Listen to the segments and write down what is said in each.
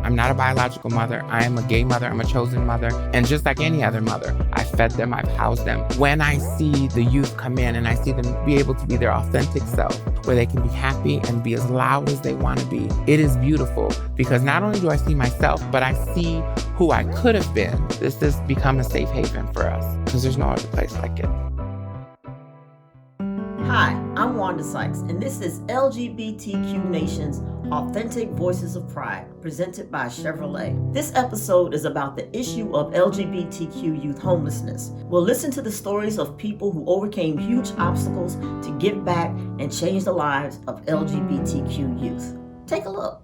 I'm not a biological mother. I am a gay mother. I'm a chosen mother. And just like any other mother, I fed them, I've housed them. When I see the youth come in and I see them be able to be their authentic self, where they can be happy and be as loud as they want to be, it is beautiful, because not only do I see myself, but I see who I could have been. This has become a safe haven for us, because there's no other place like it. Hi, I'm Wanda Sykes, and this is LGBTQ Nation's Authentic Voices of Pride, presented by Chevrolet. This episode is about the issue of LGBTQ youth homelessness. We'll listen to the stories of people who overcame huge obstacles to give back and change the lives of LGBTQ youth. Take a look.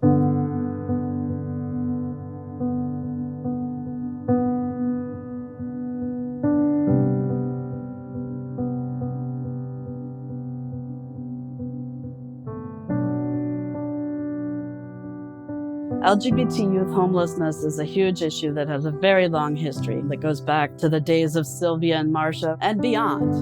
LGBT youth homelessness is a huge issue that has a very long history that goes back to the days of Sylvia and Marcia and beyond.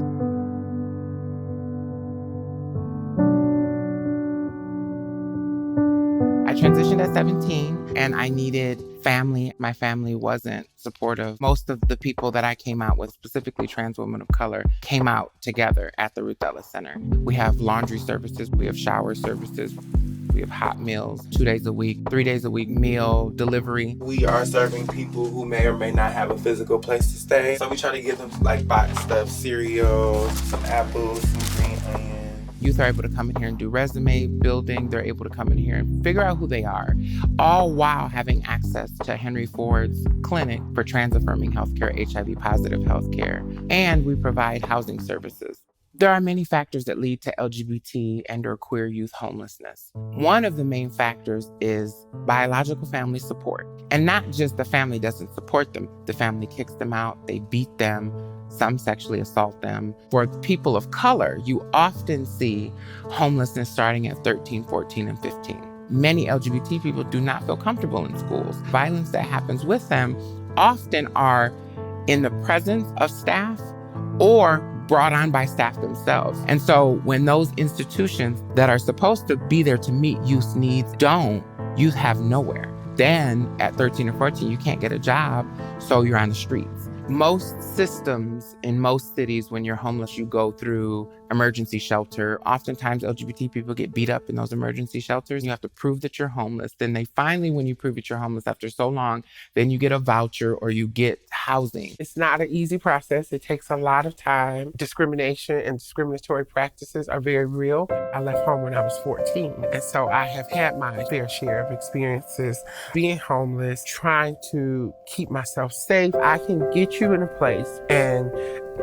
I transitioned at 17 and I needed family. My family wasn't supportive. Most of the people that I came out with, specifically trans women of color, came out together at the Ruth Ellis Center. We have laundry services, we have shower services, we have hot meals, 2 days a week, 3 days a week, meal delivery. We are serving people who may or may not have a physical place to stay. So we try to give them like boxed stuff, cereal, some apples, some green onion. Youth are able to come in here and do resume building. They're able to come in here and figure out who they are, all while having access to Henry Ford's clinic for trans-affirming healthcare, HIV-positive healthcare. And we provide housing services. There are many factors that lead to LGBT and or queer youth homelessness. One of the main factors is biological family support. And not just the family doesn't support them. The family kicks them out, they beat them, some sexually assault them. For people of color, you often see homelessness starting at 13, 14, and 15. Many LGBT people do not feel comfortable in schools. Violence that happens with them often are in the presence of staff or brought on by staff themselves. And so when those institutions that are supposed to be there to meet youth needs don't, youth have nowhere. Then at 13 or 14, you can't get a job, so you're on the streets. Most systems in most cities, when you're homeless, you go through emergency shelter. Oftentimes, LGBT people get beat up in those emergency shelters. You have to prove that you're homeless. Then they finally, when you prove that you're homeless after so long, then you get a voucher or you get housing. It's not an easy process. It takes a lot of time. Discrimination and discriminatory practices are very real. I left home when I was 14. And so I have had my fair share of experiences being homeless, trying to keep myself safe. I can get you in a place and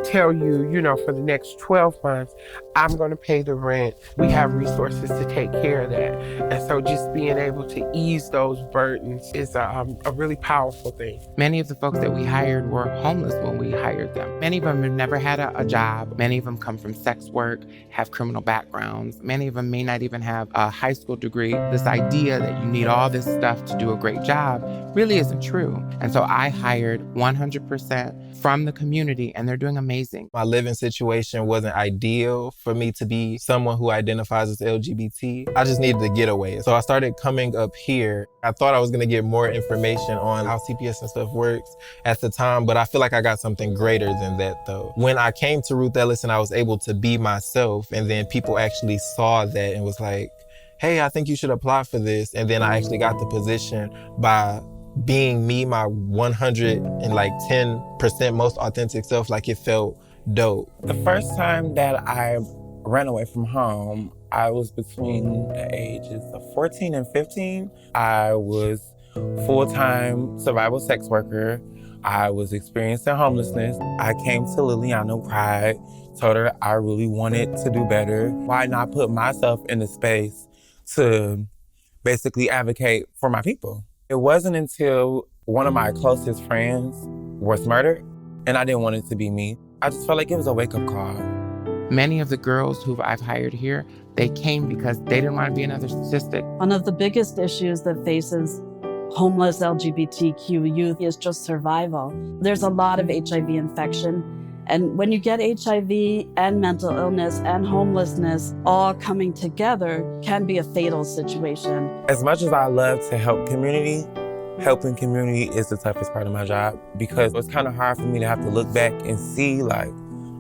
tell you, for the next 12 months, I'm going to pay the rent. We have resources to take care of that. And so just being able to ease those burdens is a really powerful thing. Many of the folks that we hired were homeless when we hired them. Many of them have never had a job. Many of them come from sex work, have criminal backgrounds. Many of them may not even have a high school degree. This idea that you need all this stuff to do a great job really isn't true. And so I hired 100% from the community, and they're doing amazing. My living situation wasn't ideal for me to be someone who identifies as LGBT. I just needed to get away. So I started coming up here. I thought I was going to get more information on how CPS and stuff works at the time, but I feel like I got something greater than that though. When I came to Ruth Ellis and I was able to be myself, and then people actually saw that and was like, hey, I think you should apply for this. And then I actually got the position by being me, my 110% most authentic self. Like, it felt dope. The first time that I ran away from home, I was between the ages of 14 and 15. I was full-time survival sex worker. I was experiencing homelessness. I came to Lilianna, cried, told her I really wanted to do better. Why not put myself in the space to basically advocate for my people? It wasn't until one of my closest friends was murdered, and I didn't want it to be me. I just felt like it was a wake-up call. Many of the girls who I've hired here, they came because they didn't want to be another statistic. One of the biggest issues that faces homeless LGBTQ youth is just survival. There's a lot of HIV infection. And when you get HIV and mental illness and homelessness all coming together can be a fatal situation. As much as I love to help community, Helping community is the toughest part of my job because it's kind of hard for me to have to look back and see like,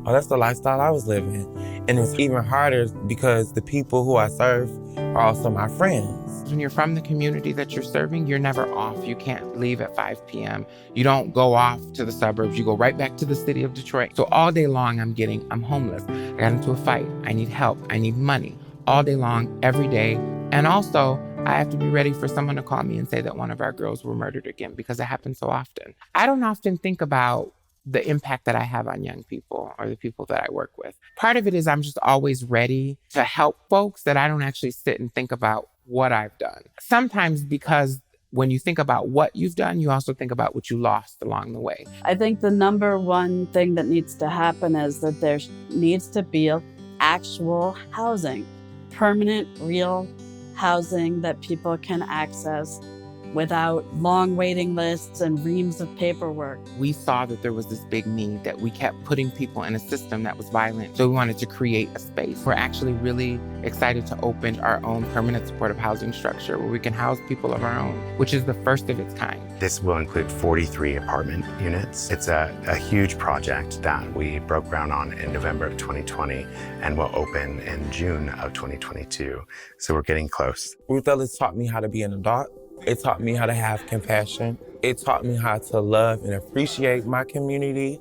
oh, that's the lifestyle I was living. And it's even harder because the people who I serve are also my friends. When you're from the community that you're serving, you're never off. You can't leave at 5 p.m. You don't go off to the suburbs. You go right back to the city of Detroit. So all day long, I'm homeless. I got into a fight. I need help. I need money. All day long, every day. And also, I have to be ready for someone to call me and say that one of our girls were murdered again because it happens so often. I don't often think about the impact that I have on young people or the people that I work with. Part of it is I'm just always ready to help folks that I don't actually sit and think about what I've done. Sometimes because when you think about what you've done, you also think about what you lost along the way. I think the number one thing that needs to happen is that there needs to be actual housing, permanent, real housing that people can access without long waiting lists and reams of paperwork. We saw that there was this big need, that we kept putting people in a system that was violent. So we wanted to create a space. We're actually really excited to open our own permanent supportive housing structure where we can house people of our own, which is the first of its kind. This will include 43 apartment units. It's a huge project that we broke ground on in November of 2020 and will open in June of 2022. So we're getting close. Ruth Ellis taught me how to be an adult. It taught me how to have compassion. It taught me how to love and appreciate my community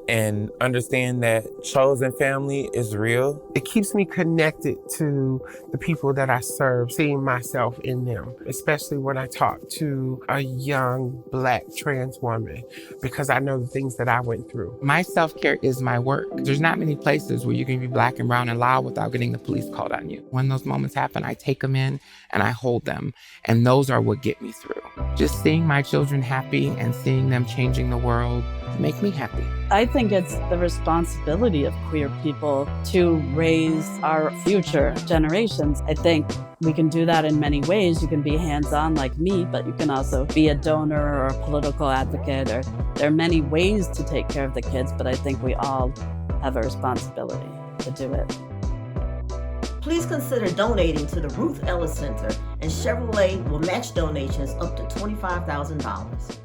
and understand that chosen family is real. It keeps me connected to the people that I serve, seeing myself in them, especially when I talk to a young Black trans woman, because I know the things that I went through. My self-care is my work. There's not many places where you can be Black and brown and loud without getting the police called on you. When those moments happen, I take them in and I hold them. And those are what get me through. Just seeing my children happy and seeing them changing the world make me happy. I think it's the responsibility of queer people to raise our future generations. I think we can do that in many ways. You can be hands-on like me, but you can also be a donor or a political advocate. Or there are many ways to take care of the kids, but I think we all have a responsibility to do it. Please consider donating to the Ruth Ellis Center, and Chevrolet will match donations up to $25,000.